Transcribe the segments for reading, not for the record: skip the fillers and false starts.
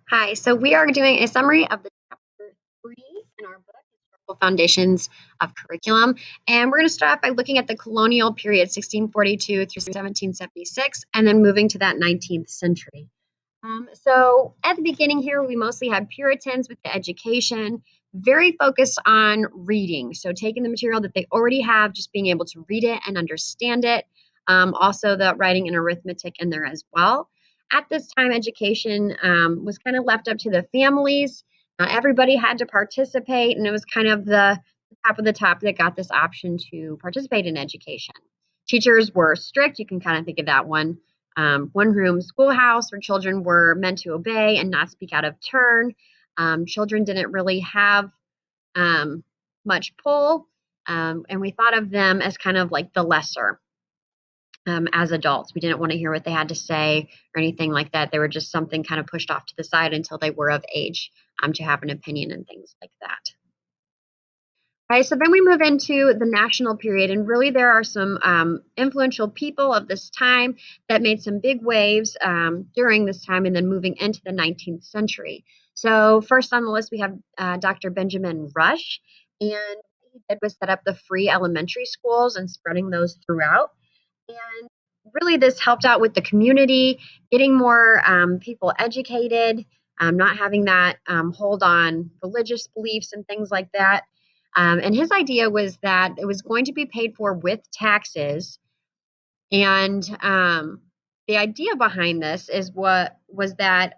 Hi, so we are doing a summary of the chapter 3 in our book, Historical Foundations of Curriculum. And we're going to start off by looking at the colonial period, 1642 through 1776, and then moving to that 19th century. So at the beginning here, we mostly had Puritans with the education, very focused on reading. So taking the material that they already have, just being able to read it and understand it. Also, the writing and arithmetic in there as well. At this time, education was kind of left up to the families. Everybody had to participate, and it was kind of the top of the top that got this option to participate in education. Teachers were strict. You can kind of think of that one room schoolhouse where children were meant to obey and not speak out of turn. Children didn't really have much pull, and we thought of them as kind of like the lesser as adults. We didn't want to hear what they had to say or anything like that. They were just something kind of pushed off to the side until they were of age to have an opinion and things like that. Right, so then we move into the national period, and really there are some influential people of this time that made some big waves during this time, and then moving into the 19th century. So first on the list we have Dr. Benjamin Rush, and what he did was set up the free elementary schools and spreading those throughout. And really this helped out with the community, getting more people educated, not having that hold on religious beliefs and things like that. And his idea was that it was going to be paid for with taxes. And the idea behind this is what was that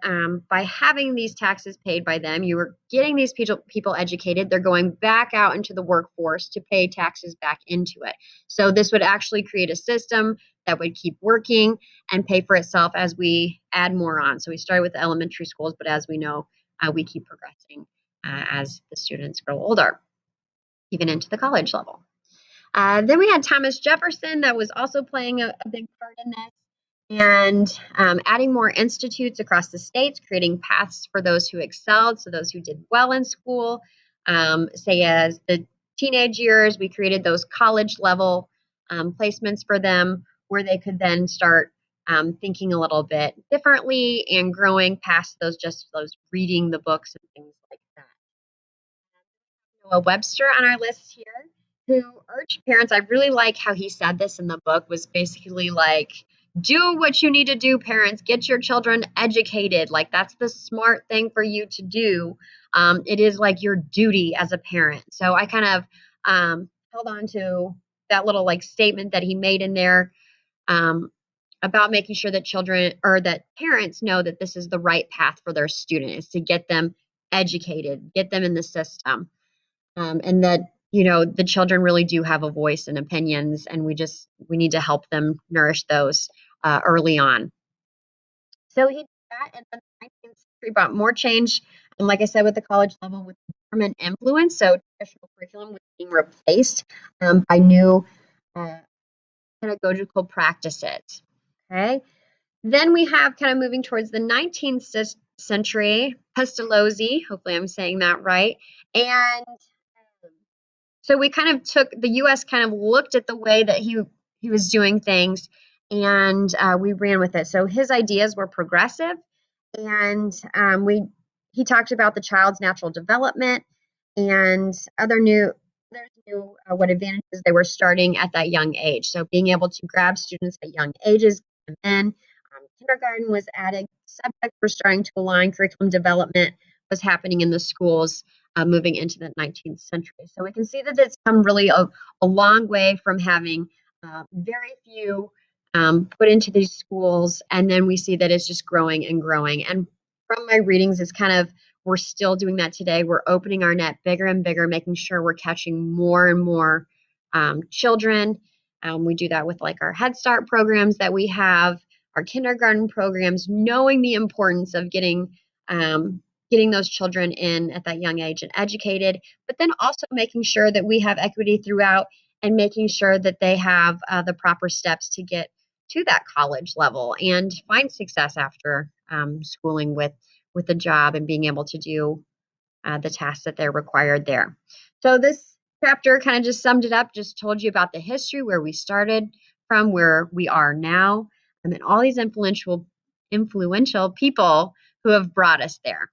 by having these taxes paid by them, you were getting these people educated. They're going back out into the workforce to pay taxes back into it. So this would actually create a system that would keep working and pay for itself as we add more on. So we started with the elementary schools, but as we know, we keep progressing as the students grow older, even into the college level. Then we had Thomas Jefferson that was also playing a big part in this, and adding more institutes across the states, creating paths for those who excelled, so those who did well in school. Say as the teenage years, we created those college level placements for them where they could then start thinking a little bit differently and growing past those reading the books and things like that. Noah Webster on our list here, who urged parents. I really like how he said this in the book, was basically like, do what you need to do, parents. Get your children educated. Like, that's the smart thing for you to do. It is like your duty as a parent. So I kind of held on to that little like statement that he made in there um, about making sure that children or that parents know that this is the right path for their student, is to get them educated, get them in the system, and that the children really do have a voice and opinions, and we need to help them nourish those early on. So he did that, and then the 19th century brought more change, and like I said, with the college level, with government influence. So traditional curriculum was being replaced by new pedagogical practices. Okay, then we have kind of moving towards the 19th century, Pestalozzi, hopefully I'm saying that right, and so we kind of took the U.S. kind of looked at the way that he was doing things, and we ran with it. So his ideas were progressive, and we he talked about the child's natural development and others knew what advantages they were starting at that young age. So being able to grab students at young ages, get them in. Kindergarten was added. Subjects were starting to align. Curriculum development was happening in the schools moving into the 19th century. So we can see that it's come really a long way from having very few put into these schools, and then we see that it's just growing and growing. And from my readings, it's kind of we're still doing that today. We're opening our net bigger and bigger, making sure we're catching more and more children. We do that with like our Head Start programs that we have, our kindergarten programs, knowing the importance of getting those children in at that young age and educated, but then also making sure that we have equity throughout and making sure that they have the proper steps to get to that college level and find success after schooling with a job and being able to do the tasks that they're required there. So this chapter kind of just summed it up, just told you about the history, where we started from, where we are now, and then all these influential people who have brought us there.